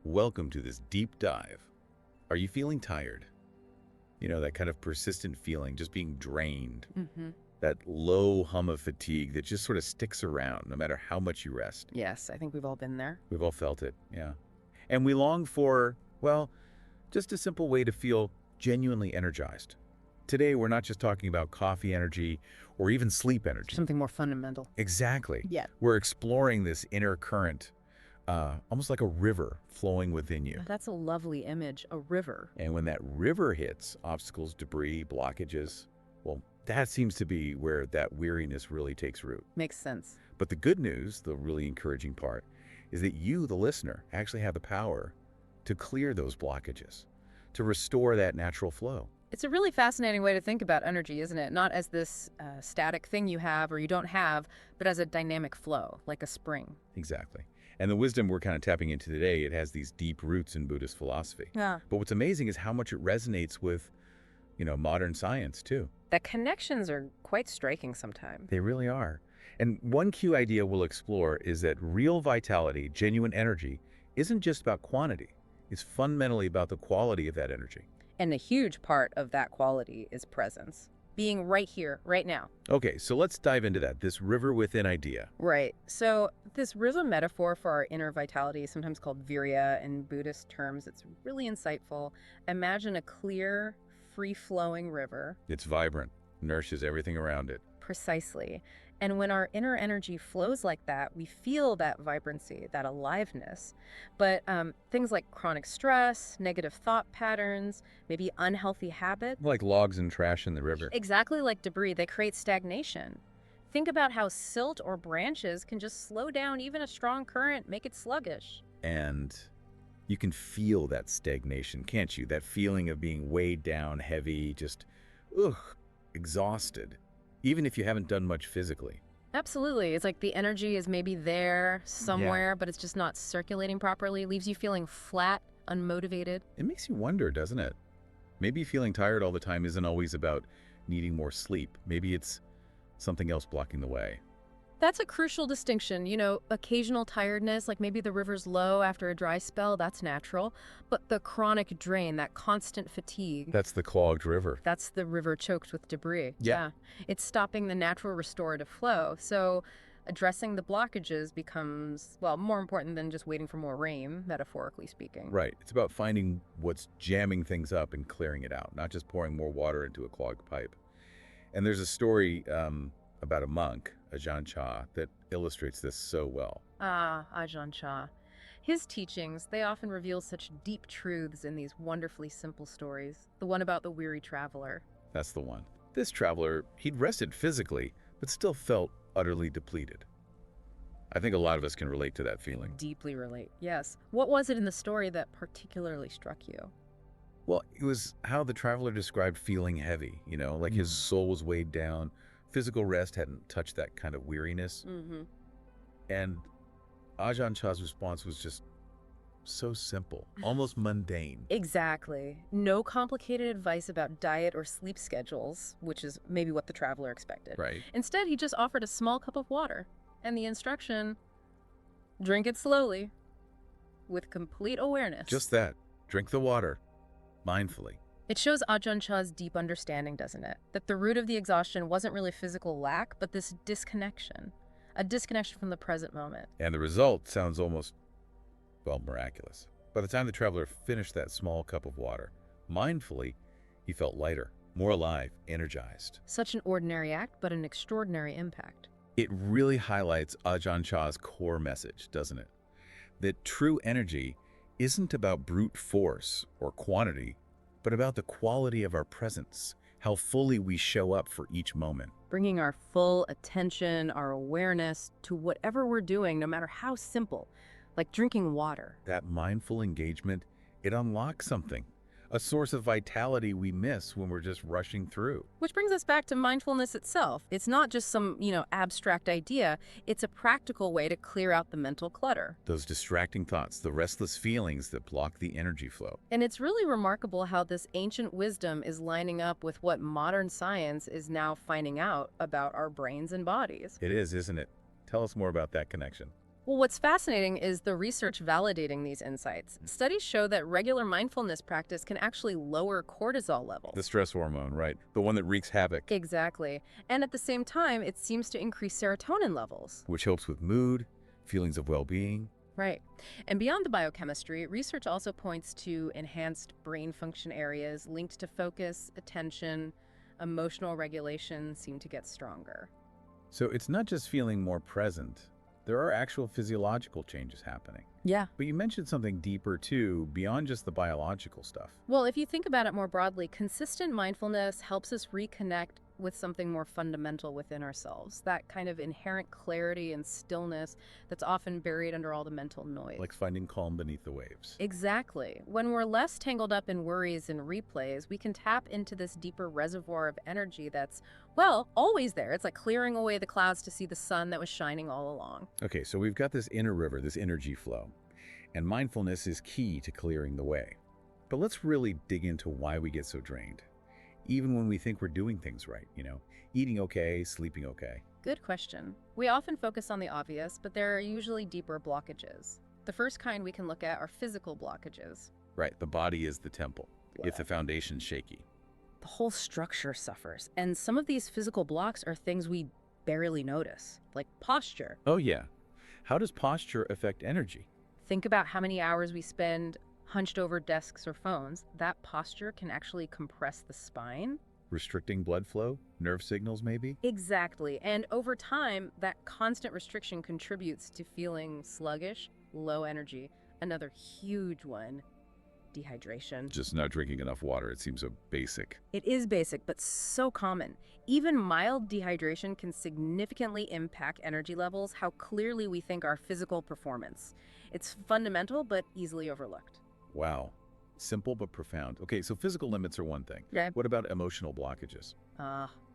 Welcome to this deep dive. Are you feeling tired? You know, that kind of persistent feeling, just being drained. That low hum of fatigue that just sort of sticks around no matter how much you rest. Yes, I think we've all been there. We've all felt it, yeah. And we long for, well, just a simple way to feel genuinely energized. Today, we're not just talking about coffee energy or even sleep energy. Something more fundamental. Exactly. Yeah. We're exploring this inner current, almost like a river flowing within you. That's a lovely image, a river. And when that river hits obstacles, debris, blockages, well, that seems to be where that weariness really takes root. Makes sense. But the good news, the really encouraging part, is that you, the listener, actually have the power to clear those blockages, to restore that natural flow. It's a really fascinating way to think about energy, isn't it? Not as this static thing you have or you don't have, but as a dynamic flow, like a spring. Exactly. And the wisdom we're kind of tapping into today, it has these deep roots in Buddhist philosophy. Yeah. But what's amazing is how much it resonates with, modern science too. The connections are quite striking sometimes. They really are. And one key idea we'll explore is that real vitality, genuine energy, isn't just about quantity. It's fundamentally about the quality of that energy. And a huge part of that quality is presence. Being right here, right now. Okay, so let's dive into that, this river within idea. Right. So this river metaphor for our inner vitality is sometimes called virya in Buddhist terms. It's really insightful. Imagine a clear, free-flowing river. It's vibrant, nourishes everything around it. Precisely. And when our inner energy flows like that, we feel that vibrancy, that aliveness. But things like chronic stress, negative thought patterns, maybe unhealthy habits, Like logs and trash in the river. exactly like debris, they create stagnation. Think about how silt or branches can just slow down even a strong current, make it sluggish. And you can feel that stagnation, can't you? That feeling of being weighed down, heavy, just, exhausted. Even if you haven't done much physically. Absolutely. It's like the energy is maybe there somewhere, but it's just not circulating properly. It leaves you feeling flat, unmotivated. It makes you wonder, doesn't it? Maybe feeling tired all the time isn't always about needing more sleep. Maybe it's something else blocking the way. That's a crucial distinction. Occasional tiredness, like maybe the river's low after a dry spell, that's natural. But the chronic drain, that constant fatigue, That's the clogged river. that's the river choked with debris. Yeah. It's stopping the natural restorative flow. So addressing the blockages becomes, well, more important than just waiting for more rain, metaphorically speaking. Right. It's about finding what's jamming things up and clearing it out, not just pouring more water into a clogged pipe. And there's a story about a monk, Ajahn Chah, that illustrates this so well. Ajahn Chah. His teachings, they often reveal such deep truths in these wonderfully simple stories. The one about the weary traveler. That's the one. This traveler, he'd rested physically, but still felt utterly depleted. I think a lot of us can relate to that feeling. Deeply relate, yes. What was it in the story that particularly struck you? Well, it was how the traveler described feeling heavy, like his soul was weighed down. Physical rest hadn't touched that kind of weariness. And Ajahn Chah's response was just so simple, almost mundane. Exactly. No complicated advice about diet or sleep schedules, which is maybe what the traveler expected. Right. Instead, he just offered a small cup of water. And the instruction, drink it slowly, with complete awareness. Just that. Drink the water, mindfully. It shows Ajahn Chah's deep understanding, doesn't it? That the root of the exhaustion wasn't really physical lack, but this disconnection. A disconnection from the present moment. And the result sounds almost, well, miraculous. By the time the traveler finished that small cup of water, mindfully, he felt lighter, more alive, energized. Such an ordinary act, but an extraordinary impact. It really highlights Ajahn Chah's core message, doesn't it? That true energy isn't about brute force or quantity, but about the quality of our presence, how fully we show up for each moment. Bringing our full attention, our awareness to whatever we're doing, no matter how simple, like drinking water. That mindful engagement, it unlocks something, a source of vitality we miss when we're just rushing through. Which brings us back to mindfulness itself. It's not just some, abstract idea. It's a practical way to clear out the mental clutter. Those distracting thoughts, the restless feelings that block the energy flow. And it's really remarkable how this ancient wisdom is lining up with what modern science is now finding out about our brains and bodies. It is, isn't it? Tell us more about that connection. Well, what's fascinating is the research validating these insights. Studies show that regular mindfulness practice can actually lower cortisol The levels. stress hormone, right? The one that wreaks havoc, Exactly. And at the same time, it seems to increase serotonin levels. which helps with mood, feelings of well-being. Right. And beyond the biochemistry, research also points to enhanced brain function areas linked to focus, attention, emotional regulation seem to get stronger. So it's not just feeling more present. There are actual physiological changes happening. Yeah. But you mentioned something deeper too, beyond just the biological stuff. Well, if you think about it more broadly, consistent mindfulness helps us reconnect with something more fundamental within ourselves, that kind of inherent clarity and stillness that's often buried under all the mental noise. Like finding calm beneath the waves. Exactly. When we're less tangled up in worries and replays, we can tap into this deeper reservoir of energy that's, well, always there. It's like clearing away the clouds to see the sun that was shining all along. Okay, so we've got this inner river, this energy flow, and mindfulness is key to clearing the way. But let's really dig into why we get so drained. Even when we think we're doing things right, eating okay, sleeping okay. Good question. We often focus on the obvious, but there are usually deeper blockages. The first kind we can look at are physical blockages. Right, the body is the temple. If the foundation's shaky. The whole structure suffers, and some of these physical blocks are things we barely notice, like posture. Oh yeah. How does posture affect energy? Think about how many hours we spend hunched over desks or phones. That posture can actually compress the spine. Restricting blood flow? Nerve signals maybe? Exactly. And over time, that constant restriction contributes to feeling sluggish, low energy. Another huge one, dehydration. Just not drinking enough water, it seems so basic. It is basic, but so common. Even mild dehydration can significantly impact energy levels, how clearly we think our physical performance. It's fundamental, but easily overlooked. Wow. Simple but profound. Okay, so physical limits are one thing. Yeah. What about emotional blockages?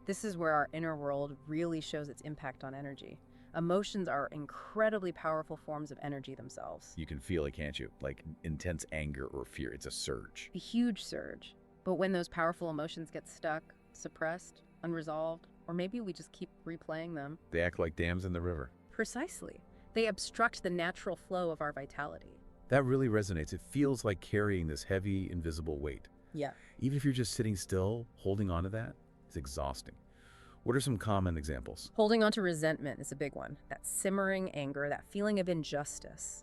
This is where our inner world really shows its impact on energy. Emotions are incredibly powerful forms of energy themselves. You can feel it, can't you? Like intense anger or fear. It's a surge. A huge surge. But when those powerful emotions get stuck, suppressed, unresolved, or maybe we just keep replaying them. They act like dams in the river. Precisely. They obstruct the natural flow of our vitality. That really resonates. It feels like carrying this heavy, invisible weight. Yeah. Even if you're just sitting still, holding on to that, it's exhausting. What are some common examples? Holding on to resentment is a big one. That simmering anger, that feeling of injustice.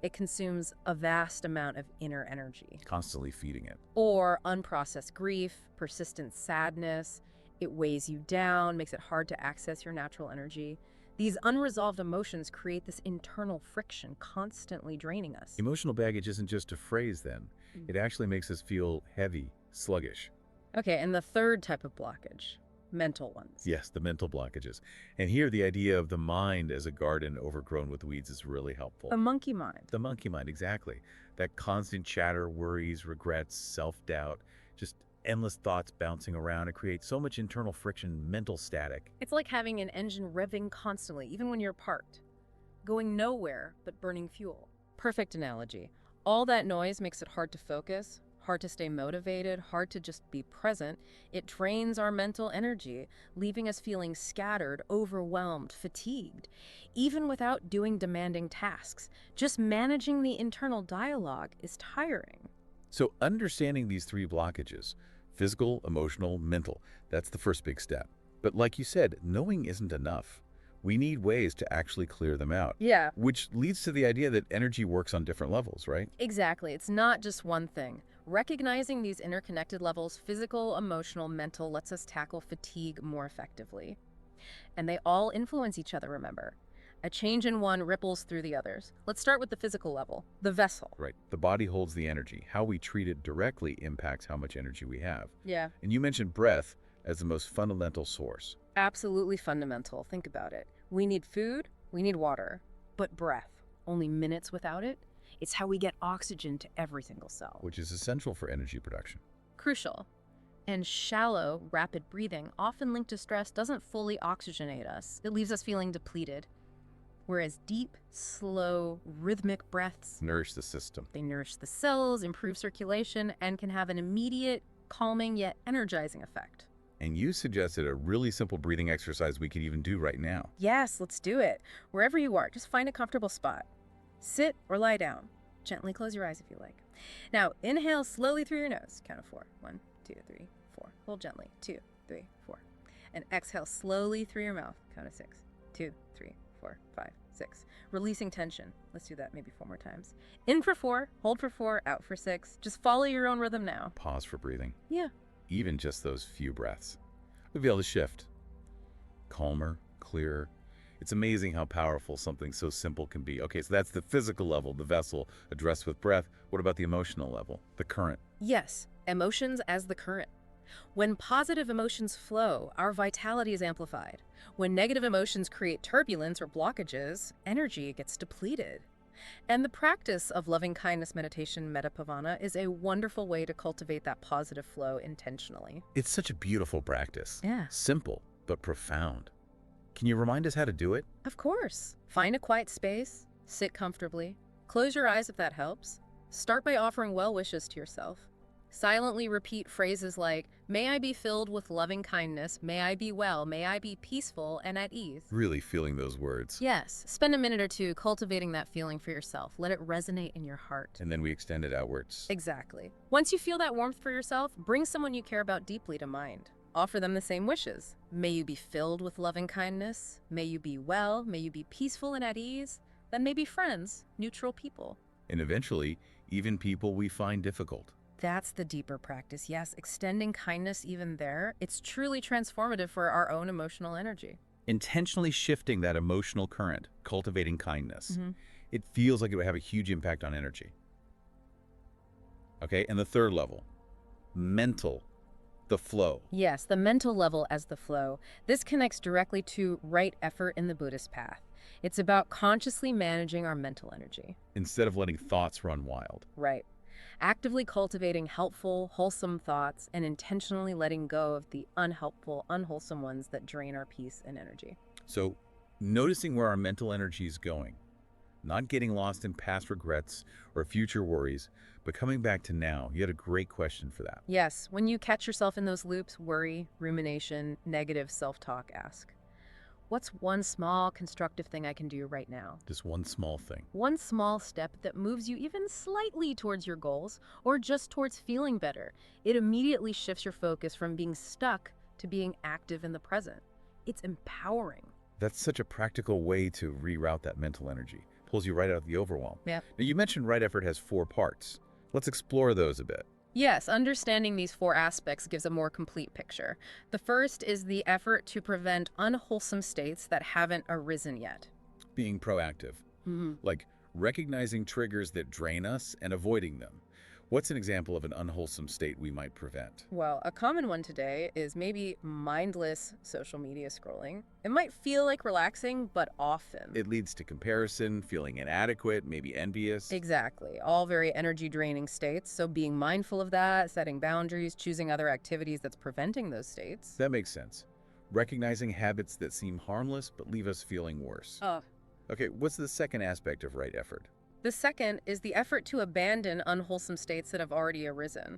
It consumes a vast amount of inner energy. Constantly feeding it. Or unprocessed grief, persistent sadness. It weighs you down, makes it hard to access your natural energy. These unresolved emotions create this internal friction, constantly draining us. Emotional baggage isn't just a phrase then. It actually makes us feel heavy, sluggish. Okay, and the third type of blockage, mental ones. Yes, the mental blockages. And here the idea of the mind as a garden overgrown with weeds is really helpful. A monkey mind. The monkey mind, exactly. That constant chatter, worries, regrets, self-doubt, just endless thoughts bouncing around. It creates so much internal friction, mental static. It's like having an engine revving constantly, even when you're parked. Going nowhere, but burning fuel. Perfect analogy. All that noise makes it hard to focus, hard to stay motivated, hard to just be present. It drains our mental energy, leaving us feeling scattered, overwhelmed, fatigued. Even without doing demanding tasks, just managing the internal dialogue is tiring. So understanding these three blockages, physical, emotional, mental, that's the first big step. But like you said, knowing isn't enough. We need ways to actually clear them out. Yeah. Which leads to the idea that energy works on different levels, right? Exactly. It's not just one thing. Recognizing these interconnected levels, physical, emotional, mental, lets us tackle fatigue more effectively. And they all influence each other, remember. A change in one ripples through the others. Let's start with the physical level, the vessel. Right. The body holds the energy. How we treat it directly impacts how much energy we have. Yeah. And you mentioned breath as the most fundamental source. Absolutely fundamental. Think about it. We need food, we need water, but breath, only minutes without it, it's how we get oxygen to every single cell. Which is essential for energy production. Crucial. And shallow, rapid breathing, often linked to stress, doesn't fully oxygenate us. It leaves us feeling depleted. Whereas deep, slow, rhythmic breaths, Nourish the system. they nourish the cells, improve circulation, and can have an immediate, calming yet energizing effect. And you suggested a really simple breathing exercise we could even do right now. Yes, let's do it. Wherever you are, just find a comfortable spot. Sit or lie down. Gently close your eyes if you like. Now, inhale slowly through your nose. Count of 4. 1, 2, 3, 4. Hold gently. 2, 3, 4. And exhale slowly through your mouth. Count of 6. 2, 3, 4, 5, 6. Releasing tension. Let's do that maybe 4 more times. In for 4, hold for 4, out for 6. Just follow your own rhythm now. Pause for breathing. Yeah. Even just those few breaths. We'll be able to shift. Calmer, clearer. It's amazing how powerful something so simple can be. Okay, so that's the physical level, the vessel, addressed with breath. What about the emotional level, the current? Yes, emotions as the current. When positive emotions flow, our vitality is amplified. When negative emotions create turbulence or blockages, energy gets depleted. And the practice of loving-kindness meditation, Metapavana, is a wonderful way to cultivate that positive flow intentionally. It's such a beautiful practice. Yeah. Simple, but profound. Can you remind us how to do it? Of course. Find a quiet space, sit comfortably, close your eyes if that helps. Start by offering well wishes to yourself. Silently repeat phrases like, may I be filled with loving kindness, may I be well, may I be peaceful and at ease. Really feeling those words. Yes, spend a minute or two cultivating that feeling for yourself. Let it resonate in your heart. And then we extend it outwards. Exactly. Once you feel that warmth for yourself, bring someone you care about deeply to mind. Offer them the same wishes. May you be filled with loving kindness. May you be well. May you be peaceful and at ease. Then maybe friends, neutral people. And eventually, even people we find difficult. That's the deeper practice. Yes, extending kindness even there. It's truly transformative for our own emotional energy. Intentionally shifting that emotional current, cultivating kindness. It feels like it would have a huge impact on energy. Okay, and the third level, mental. The flow. Yes, the mental level as the flow. This connects directly to right effort in the Buddhist path. It's about consciously managing our mental energy. Instead of letting thoughts run wild. Right. Actively cultivating helpful, wholesome thoughts and intentionally letting go of the unhelpful, unwholesome ones that drain our peace and energy. So, noticing where our mental energy is going. Not getting lost in past regrets or future worries, but coming back to now. You had a great question for that. Yes, when you catch yourself in those loops, worry, rumination, negative self-talk, ask, what's one small constructive thing I can do right now? Just one small thing. One small step that moves you even slightly towards your goals or just towards feeling better. It immediately shifts your focus from being stuck to being active in the present. It's empowering. That's such a practical way to reroute that mental energy. Pulls you right out of the overwhelm. Yeah. Now, you mentioned right effort has 4 parts. Let's explore those a bit. Yes, understanding these 4 aspects gives a more complete picture. The first is the effort to prevent unwholesome states that haven't arisen yet. Being proactive. Like recognizing triggers that drain us and avoiding them. What's an example of an unwholesome state we might prevent? Well, a common one today is maybe mindless social media scrolling. It might feel like relaxing, but often. It leads to comparison, feeling inadequate, maybe envious. Exactly. All very energy-draining states. So being mindful of that, setting boundaries, choosing other activities that's preventing those states. That makes sense. Recognizing habits that seem harmless but leave us feeling worse. Okay, what's the second aspect of right effort? The second is the effort to abandon unwholesome states that have already arisen.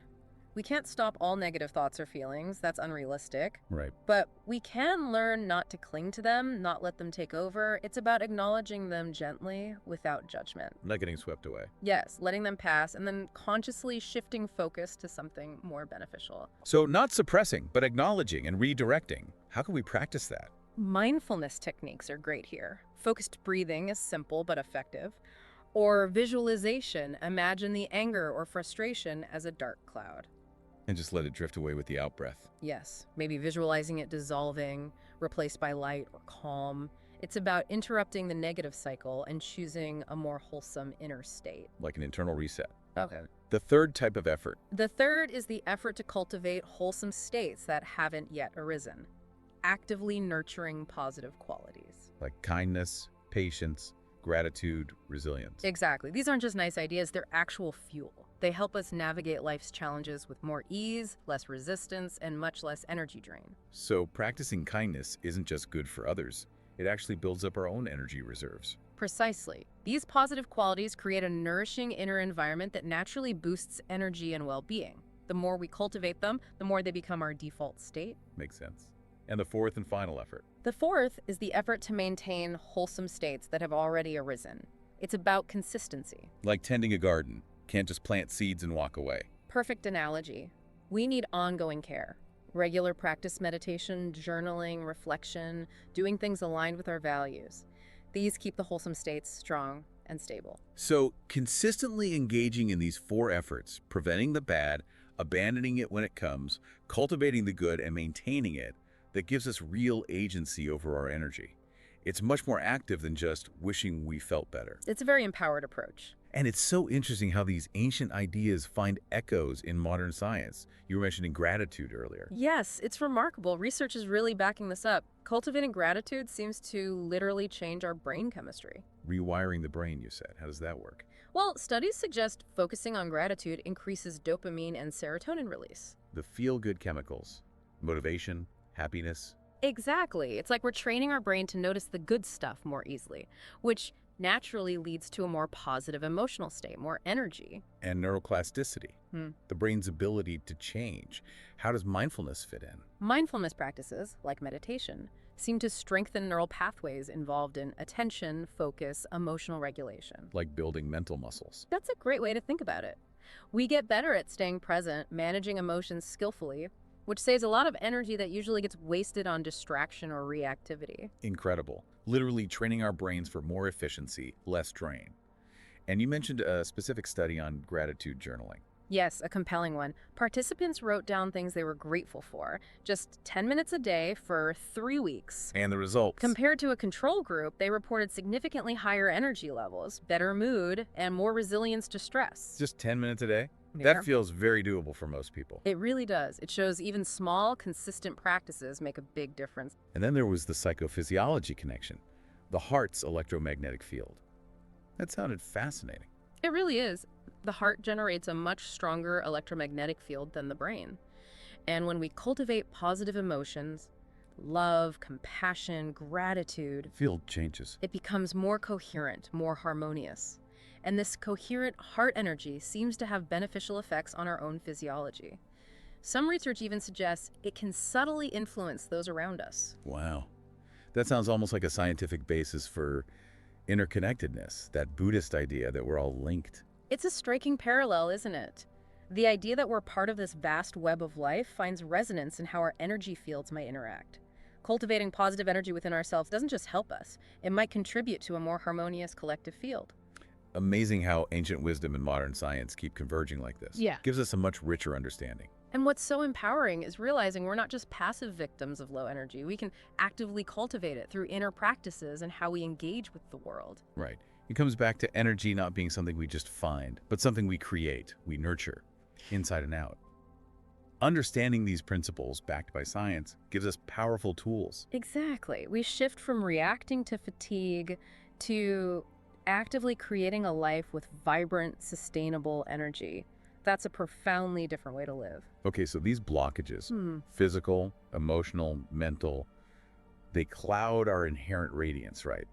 We can't stop all negative thoughts or feelings. That's unrealistic. Right. But we can learn not to cling to them, not let them take over. It's about acknowledging them gently without judgment. Not getting swept away. Yes, letting them pass and then consciously shifting focus to something more beneficial. So not suppressing, but acknowledging and redirecting. How can we practice that? Mindfulness techniques are great here. Focused breathing is simple but effective. Or visualization, imagine the anger or frustration as a dark cloud. And just let it drift away with the out-breath. Yes, maybe visualizing it dissolving, replaced by light or calm. It's about interrupting the negative cycle and choosing a more wholesome inner state. Like an internal reset. Okay. The third type of effort. The third is the effort to cultivate wholesome states that haven't yet arisen, actively nurturing positive qualities. Like kindness, patience, gratitude, resilience. Exactly. These aren't just nice ideas, they're actual fuel. They help us navigate life's challenges with more ease, less resistance, and much less energy drain. So practicing kindness isn't just good for others. It actually builds up our own energy reserves. Precisely. These positive qualities create a nourishing inner environment that naturally boosts energy and well-being. The more we cultivate them, the more they become our default state. Makes sense. And the fourth and final effort. The fourth is the effort to maintain wholesome states that have already arisen. It's about consistency. Like tending a garden. Can't just plant seeds and walk away. Perfect analogy. We need ongoing care. Regular practice, meditation, journaling, reflection, doing things aligned with our values. These keep the wholesome states strong and stable. So, consistently engaging in these four efforts, preventing the bad, abandoning it when it comes, cultivating the good, and maintaining it, that gives us real agency over our energy. It's much more active than just wishing we felt better. It's a very empowered approach. And it's so interesting how these ancient ideas find echoes in modern science. You were mentioning gratitude earlier. Yes, it's remarkable. Research is really backing this up. Cultivating gratitude seems to literally change our brain chemistry. Rewiring the brain, you said. How does that work? Well, studies suggest focusing on gratitude increases dopamine and serotonin release. The feel-good chemicals. Motivation, happiness. Exactly. It's like we're training our brain to notice the good stuff more easily, which naturally leads to a more positive emotional state, more energy. And neuroplasticity. The brain's ability to change. How does mindfulness fit in? Mindfulness practices, like meditation, seem to strengthen neural pathways involved in attention, focus, emotional regulation. Like building mental muscles. That's a great way to think about it. We get better at staying present, managing emotions skillfully, which saves a lot of energy that usually gets wasted on distraction or reactivity. Incredible. Literally training our brains for more efficiency, less drain. And you mentioned a specific study on gratitude journaling. Yes, a compelling one. Participants wrote down things they were grateful for, just 10 minutes a day for 3 weeks. And the results? Compared to a control group, they reported significantly higher energy levels, better mood, and more resilience to stress. Just 10 minutes a day? Yeah. That feels very doable for most people. It really does. It shows even small, consistent practices make a big difference. And then there was the psychophysiology connection, the heart's electromagnetic field. That sounded fascinating. It really is. The heart generates a much stronger electromagnetic field than the brain. And when we cultivate positive emotions, love, compassion, gratitude, Field changes. it becomes more coherent, more harmonious. And this coherent heart energy seems to have beneficial effects on our own physiology. Some research even suggests it can subtly influence those around us. Wow. That sounds almost like a scientific basis for interconnectedness, that Buddhist idea that we're all linked. It's a striking parallel, isn't it? The idea that we're part of this vast web of life finds resonance in how our energy fields might interact. Cultivating positive energy within ourselves doesn't just help us, it might contribute to a more harmonious collective field. Amazing how ancient wisdom and modern science keep converging like this. Yeah. Gives us a much richer understanding. And what's so empowering is realizing we're not just passive victims of low energy. We can actively cultivate it through inner practices and how we engage with the world. Right. It comes back to energy not being something we just find, but something we create, we nurture, inside and out. Understanding these principles, backed by science, gives us powerful tools. Exactly. We shift from reacting to fatigue to actively creating a life with vibrant, sustainable energy. That's a profoundly different way to live. Okay, so these blockages, physical, emotional, mental, they cloud our inherent radiance, right?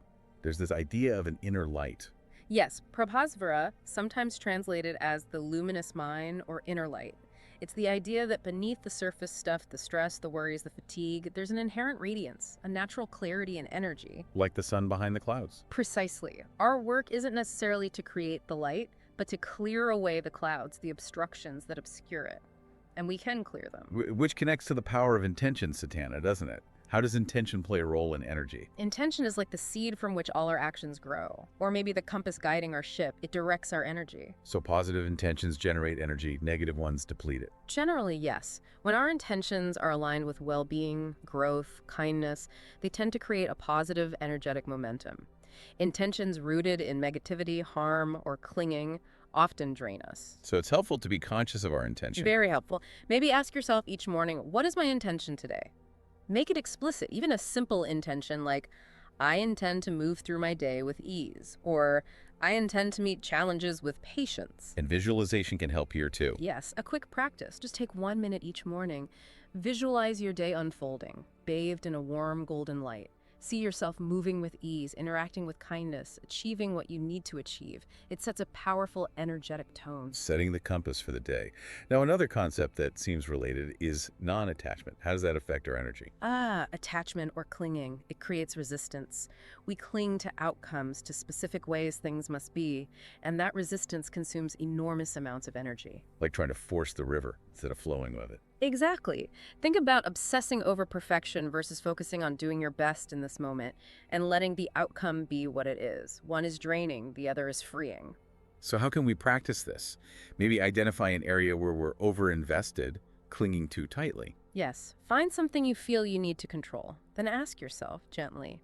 There's this idea of an inner light. Yes, prabhasvara, sometimes translated as the luminous mind or inner light. It's the idea that beneath the surface stuff, the stress, the worries, the fatigue, there's an inherent radiance, a natural clarity and energy. Like the sun behind the clouds. Precisely. Our work isn't necessarily to create the light, but to clear away the clouds, the obstructions that obscure it. And we can clear them. Which connects to the power of intention, Satana, doesn't it? How does intention play a role in energy? Intention is like the seed from which all our actions grow, or maybe the compass guiding our ship. It directs our energy. So positive intentions generate energy, negative ones deplete it. Generally, yes. When our intentions are aligned with well-being, growth, kindness, they tend to create a positive, energetic momentum. Intentions rooted in negativity, harm, or clinging often drain us. So it's helpful to be conscious of our intention. Very helpful. Maybe ask yourself each morning, what is my intention today? Make it explicit, even a simple intention like, I intend to move through my day with ease, or I intend to meet challenges with patience. And visualization can help here too. Yes, a quick practice. Just take 1 minute each morning. Visualize your day unfolding, bathed in a warm golden light. See yourself moving with ease, interacting with kindness, achieving what you need to achieve. It sets a powerful, energetic tone. Setting the compass for the day. Now, another concept that seems related is non-attachment. How does that affect our energy? Attachment or clinging. It creates resistance. We cling to outcomes, to specific ways things must be, and that resistance consumes enormous amounts of energy. Like trying to force the river instead of flowing with it. Exactly. Think about obsessing over perfection versus focusing on doing your best in this moment and letting the outcome be what it is. One is draining, the other is freeing. So how can we practice this? Maybe identify an area where we're overinvested, clinging too tightly. Yes, find something you feel you need to control. Then ask yourself gently,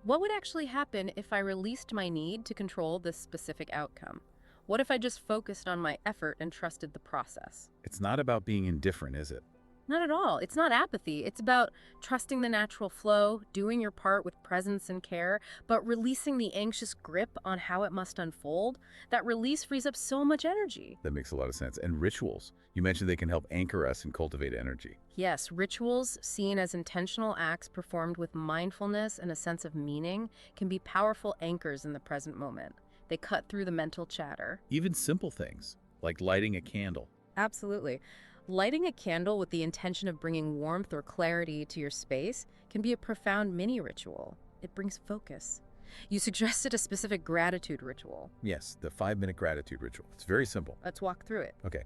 what would actually happen if I released my need to control this specific outcome? What if I just focused on my effort and trusted the process? It's not about being indifferent, is it? Not at all. It's not apathy. It's about trusting the natural flow, doing your part with presence and care, but releasing the anxious grip on how it must unfold. That release frees up so much energy. That makes a lot of sense. And rituals. You mentioned they can help anchor us and cultivate energy. Yes, rituals, seen as intentional acts performed with mindfulness and a sense of meaning, can be powerful anchors in the present moment. They cut through the mental chatter. Even simple things, like lighting a candle. Absolutely. Lighting a candle with the intention of bringing warmth or clarity to your space can be a profound mini ritual. It brings focus. You suggested a specific gratitude ritual. Yes, the 5-minute gratitude ritual. It's very simple. Let's walk through it. Okay.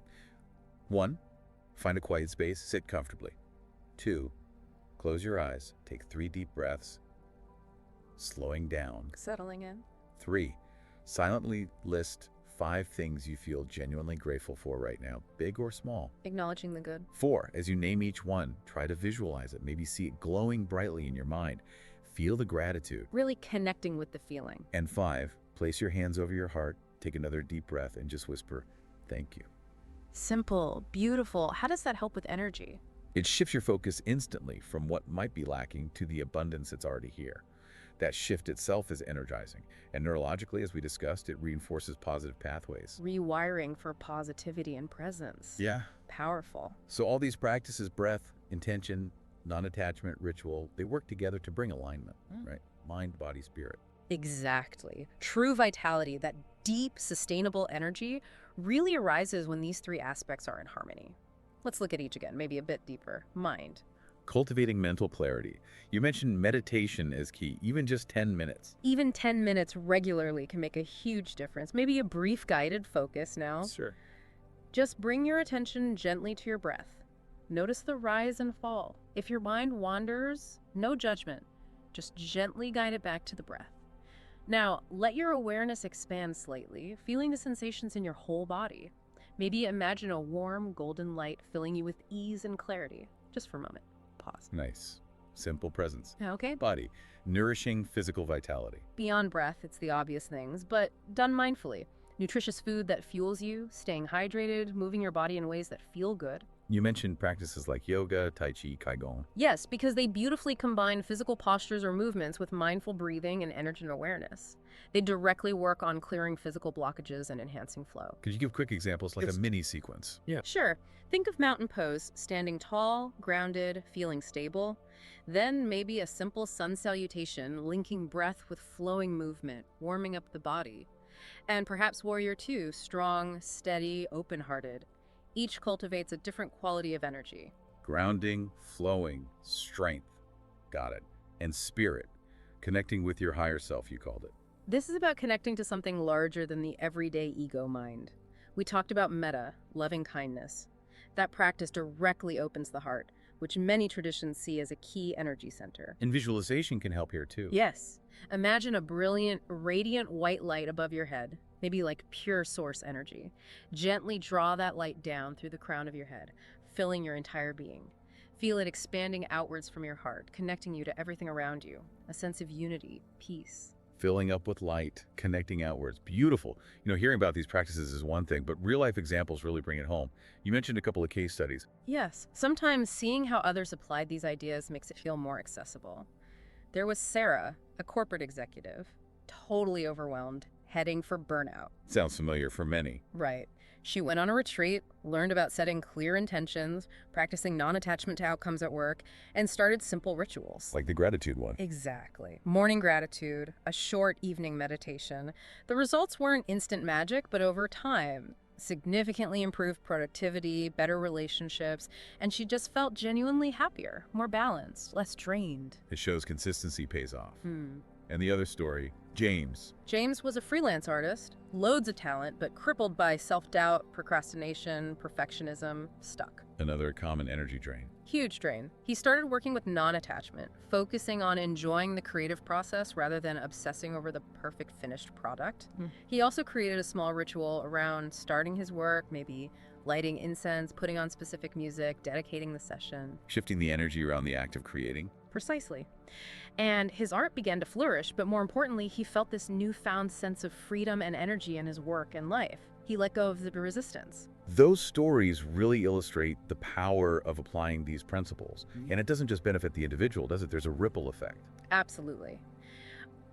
1, find a quiet space, sit comfortably. 2, close your eyes, take 3 deep breaths, slowing down. Settling in. 3, silently list 5 things you feel genuinely grateful for right now, big or small. Acknowledging the good. 4, as you name each one, try to visualize it. Maybe see it glowing brightly in your mind. Feel the gratitude. Really connecting with the feeling. And 5, place your hands over your heart, take another deep breath, and just whisper, thank you. Simple, beautiful. How does that help with energy? It shifts your focus instantly from what might be lacking to the abundance that's already here. That shift itself is energizing, and neurologically, as we discussed, it reinforces positive pathways. Rewiring for positivity and presence. Yeah. Powerful. So all these practices, breath, intention, non-attachment, ritual, they work together to bring alignment, right? Mind, body, spirit. Exactly. True vitality, that deep, sustainable energy, really arises when these 3 aspects are in harmony. Let's look at each again, maybe a bit deeper. Mind. Cultivating mental clarity. You mentioned meditation as key, even just 10 minutes. Even 10 minutes regularly can make a huge difference. Maybe a brief guided focus now. Sure. Just bring your attention gently to your breath. Notice the rise and fall. If your mind wanders, no judgment. Just gently guide it back to the breath. Now, let your awareness expand slightly, feeling the sensations in your whole body. Maybe imagine a warm, golden light filling you with ease and clarity. Just for a moment. Pause. Nice. Simple presence. Okay. Body. Nourishing physical vitality. Beyond breath, it's the obvious things, but done mindfully. Nutritious food that fuels you, staying hydrated, moving your body in ways that feel good. You mentioned practices like yoga, tai chi, qigong. Yes, because they beautifully combine physical postures or movements with mindful breathing and energy awareness. They directly work on clearing physical blockages and enhancing flow. Could you give quick examples, like a mini sequence? Yeah. Sure. Think of mountain pose, standing tall, grounded, feeling stable. Then maybe a simple sun salutation, linking breath with flowing movement, warming up the body. And perhaps warrior 2, strong, steady, open-hearted. Each cultivates a different quality of energy. Grounding, flowing, strength. Got it. And spirit. Connecting with your higher self, you called it. This is about connecting to something larger than the everyday ego mind. We talked about metta, loving kindness. That practice directly opens the heart, which many traditions see as a key energy center. And visualization can help here too. Yes. Imagine a brilliant, radiant white light above your head, maybe like pure source energy. Gently draw that light down through the crown of your head, filling your entire being. Feel it expanding outwards from your heart, connecting you to everything around you. A sense of unity, peace. Filling up with light, connecting outwards. Beautiful. Hearing about these practices is one thing, but real-life examples really bring it home. You mentioned a couple of case studies. Yes. Sometimes seeing how others applied these ideas makes it feel more accessible. There was Sarah, a corporate executive, totally overwhelmed, heading for burnout. Sounds familiar for many. Right. She went on a retreat, learned about setting clear intentions, practicing non-attachment to outcomes at work, and started simple rituals. Like the gratitude one. Exactly. Morning gratitude, a short evening meditation. The results weren't instant magic, but over time, significantly improved productivity, better relationships, and she just felt genuinely happier, more balanced, less drained. It shows consistency pays off. Hmm. And the other story, James. James was a freelance artist, loads of talent, but crippled by self-doubt, procrastination, perfectionism, stuck. Another common energy drain. Huge drain. He started working with non-attachment, focusing on enjoying the creative process rather than obsessing over the perfect finished product. He also created a small ritual around starting his work, maybe lighting incense, putting on specific music, dedicating the session. Shifting the energy around the act of creating. Precisely. And his art began to flourish, but more importantly, he felt this newfound sense of freedom and energy in his work and life. He let go of the resistance. Those stories really illustrate the power of applying these principles. And it doesn't just benefit the individual, does it? There's a ripple effect. Absolutely.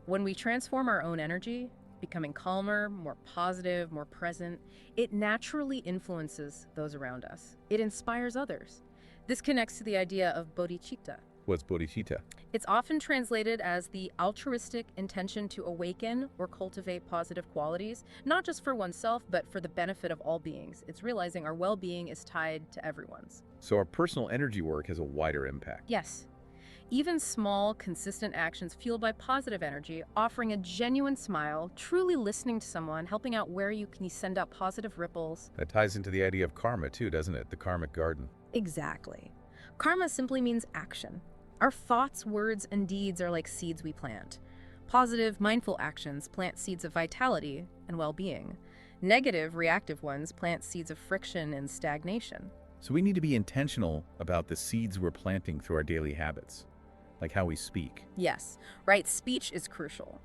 When we transform our own energy, becoming calmer, more positive, more present, it naturally influences those around us. It inspires others. This connects to the idea of bodhicitta. What's bodhicitta? It's often translated as the altruistic intention to awaken or cultivate positive qualities, not just for oneself, but for the benefit of all beings. It's realizing our well-being is tied to everyone's. So our personal energy work has a wider impact. Yes. Even small, consistent actions fueled by positive energy, offering a genuine smile, truly listening to someone, helping out where you can send out positive ripples. That ties into the idea of karma too, doesn't it? The karmic garden. Exactly. Karma simply means action. Our thoughts, words, and deeds are like seeds we plant. Positive, mindful actions plant seeds of vitality and well-being. Negative, reactive ones plant seeds of friction and stagnation. So we need to be intentional about the seeds we're planting through our daily habits, like how we speak. Yes, right speech is crucial.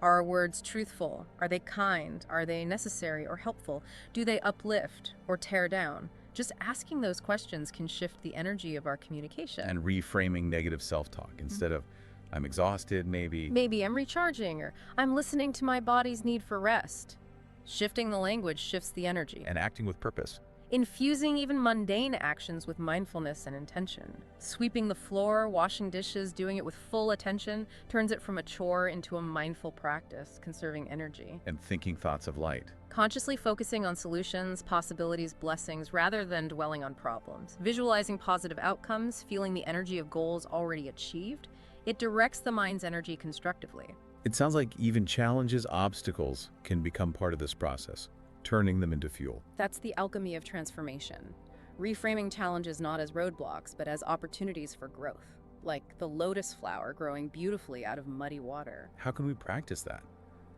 Are our words truthful? Are they kind? Are they necessary or helpful? Do they uplift or tear down? Just asking those questions can shift the energy of our communication. And reframing negative self-talk instead of, I'm exhausted, maybe. Maybe I'm recharging, or I'm listening to my body's need for rest. Shifting the language shifts the energy. And acting with purpose. Infusing even mundane actions with mindfulness and intention. Sweeping the floor, washing dishes, doing it with full attention turns it from a chore into a mindful practice, conserving energy. And thinking thoughts of light. Consciously focusing on solutions, possibilities, blessings, rather than dwelling on problems. Visualizing positive outcomes, feeling the energy of goals already achieved, it directs the mind's energy constructively. It sounds like even challenges, obstacles can become part of this process, turning them into fuel. That's the alchemy of transformation. Reframing challenges not as roadblocks, but as opportunities for growth, like the lotus flower growing beautifully out of muddy water. How can we practice that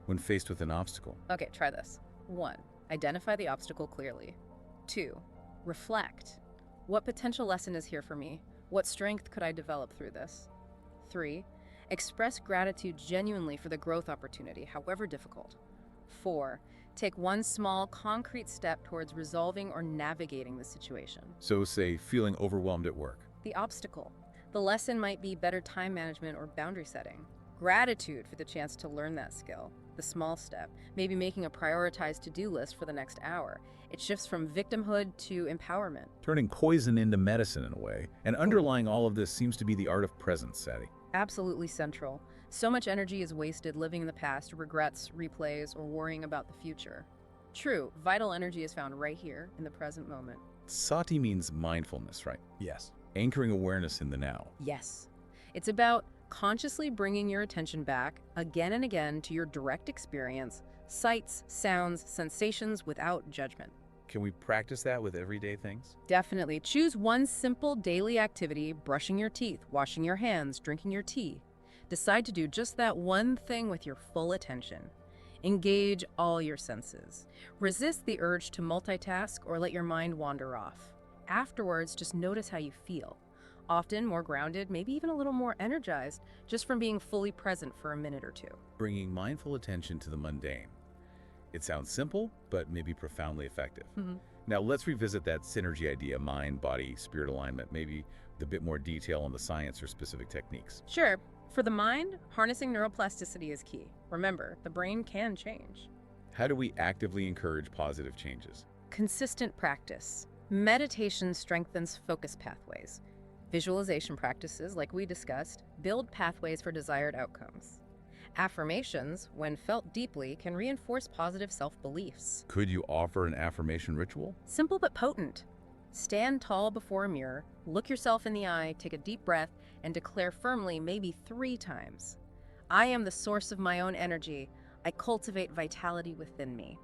when faced with an obstacle? Okay, try this. 1. Identify the obstacle clearly. 2. Reflect. What potential lesson is here for me? What strength could I develop through this? 3. Express gratitude genuinely for the growth opportunity, however difficult. 4. Take one small, concrete step towards resolving or navigating the situation. So say feeling overwhelmed at work. The obstacle. The lesson might be better time management or boundary setting. Gratitude for the chance to learn that skill. The small step, maybe making a prioritized to-do list for the next hour. It shifts from victimhood to empowerment. Turning poison into medicine in a way. And underlying all of this seems to be the art of presence, Sadie. Absolutely central. So much energy is wasted living in the past, regrets, replays, or worrying about the future. True, vital energy is found right here in the present moment. Sati means mindfulness, right? Yes. Anchoring awareness in the now. Yes. It's about consciously bringing your attention back again and again to your direct experience, sights, sounds, sensations without judgment. Can we practice that with everyday things? Definitely. Choose one simple daily activity, brushing your teeth, washing your hands, drinking your tea. Decide to do just that one thing with your full attention. Engage all your senses. Resist the urge to multitask or let your mind wander off. Afterwards, just notice how you feel. Often more grounded, maybe even a little more energized, just from being fully present for a minute or two. Bringing mindful attention to the mundane. It sounds simple, but maybe profoundly effective. Now let's revisit that synergy idea, mind, body, spirit alignment, maybe with a bit more detail on the science or specific techniques. Sure. For the mind, harnessing neuroplasticity is key. Remember, the brain can change. How do we actively encourage positive changes? Consistent practice. Meditation strengthens focus pathways. Visualization practices, like we discussed, build pathways for desired outcomes. Affirmations, when felt deeply, can reinforce positive self-beliefs. Could you offer an affirmation ritual? Simple but potent. Stand tall before a mirror, look yourself in the eye, take a deep breath, and declare firmly, maybe 3 times. I am the source of my own energy. I cultivate vitality within me.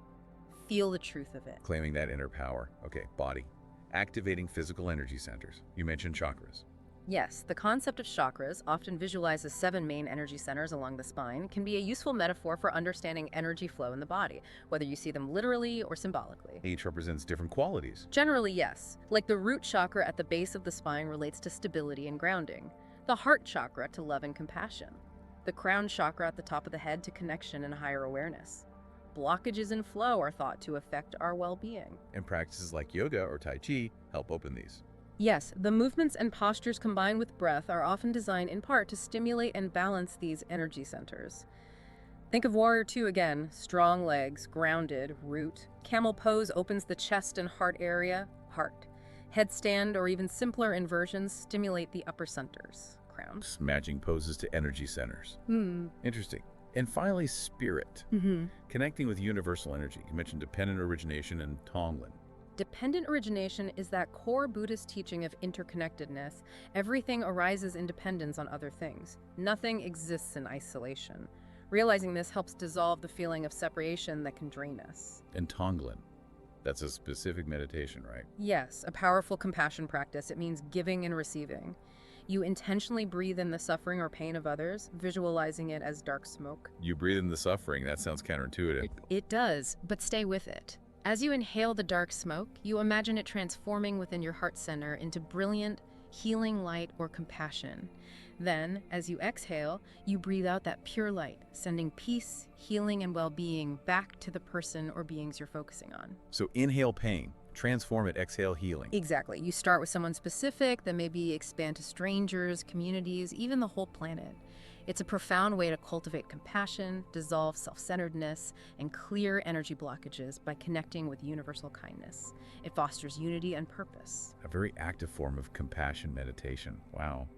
Feel the truth of it. Claiming that inner power. Okay, body. Activating physical energy centers. You mentioned chakras. Yes, the concept of chakras, often visualized as 7 main energy centers along the spine, can be a useful metaphor for understanding energy flow in the body, whether you see them literally or symbolically. Each represents different qualities. Generally, yes. Like the root chakra at the base of the spine relates to stability and grounding. The heart chakra to love and compassion. The crown chakra at the top of the head to connection and higher awareness. Blockages in flow are thought to affect our well-being. And practices like yoga or Tai Chi help open these. Yes, the movements and postures combined with breath are often designed in part to stimulate and balance these energy centers. Think of Warrior 2 again. Strong legs, grounded, root. Camel pose opens the chest and heart area, heart. Headstand or even simpler inversions stimulate the upper centers, crown. Matching poses to energy centers. Interesting. And finally, spirit. Connecting with universal energy. You mentioned dependent origination and Tonglen. Dependent origination is that core Buddhist teaching of interconnectedness. Everything arises in dependence on other things. Nothing exists in isolation. Realizing this helps dissolve the feeling of separation that can drain us. And Tonglen. That's a specific meditation, right? Yes, a powerful compassion practice. It means giving and receiving. You intentionally breathe in the suffering or pain of others, visualizing it as dark smoke. You breathe in the suffering. That sounds counterintuitive. It does, but stay with it. As you inhale the dark smoke, you imagine it transforming within your heart center into brilliant, healing light or compassion. Then, as you exhale, you breathe out that pure light, sending peace, healing, and well-being back to the person or beings you're focusing on. So inhale pain, transform it, exhale healing. Exactly. You start with someone specific, then maybe expand to strangers, communities, even the whole planet. It's a profound way to cultivate compassion, dissolve self-centeredness, and clear energy blockages by connecting with universal kindness. It fosters unity and purpose. A very active form of compassion meditation. Wow.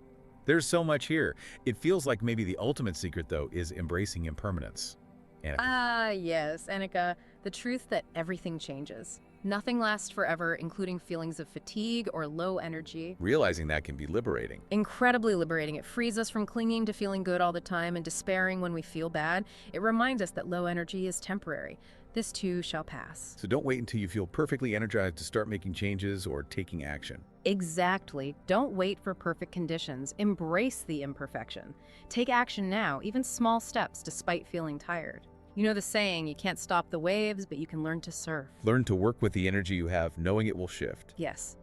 There's so much here. It feels like maybe the ultimate secret, though, is embracing impermanence. Yes, Annika. The truth that everything changes. Nothing lasts forever, including feelings of fatigue or low energy. Realizing that can be liberating. Incredibly liberating. It frees us from clinging to feeling good all the time and despairing when we feel bad. It reminds us that low energy is temporary. This too shall pass. So don't wait until you feel perfectly energized to start making changes or taking action. Exactly. Don't wait for perfect conditions. Embrace the imperfection. Take action now, even small steps, despite feeling tired. You know the saying, you can't stop the waves, but you can learn to surf. Learn to work with the energy you have, knowing it will shift. Yes.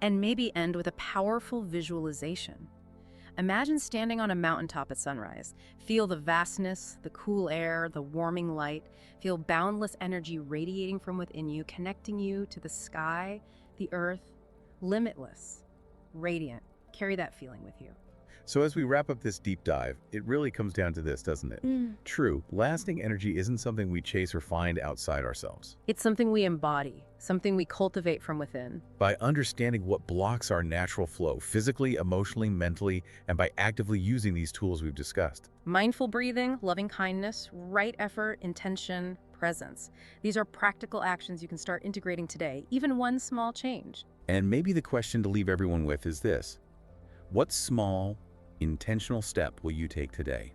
And maybe end with a powerful visualization. Imagine standing on a mountaintop at sunrise. Feel the vastness, the cool air, the warming light. Feel boundless energy radiating from within you, connecting you to the sky, the earth. Limitless, radiant. Carry that feeling with you. So as we wrap up this deep dive, it really comes down to this, doesn't it? True, lasting energy isn't something we chase or find outside ourselves. It's something we embody, something we cultivate from within. By understanding what blocks our natural flow, physically, emotionally, mentally, and by actively using these tools we've discussed. Mindful breathing, loving kindness, right effort, intention, presence. These are practical actions you can start integrating today, even one small change. And maybe the question to leave everyone with is this: what small, intentional step will you take today?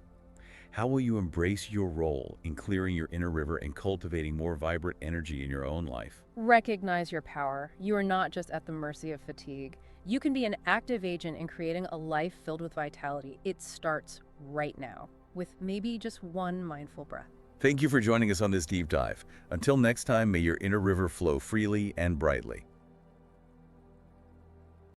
How will you embrace your role in clearing your inner river and cultivating more vibrant energy in your own life? Recognize your power. You are not just at the mercy of fatigue. You can be an active agent in creating a life filled with vitality. It starts right now, with maybe just one mindful breath. Thank you for joining us on this deep dive. Until next time, may your inner river flow freely and brightly.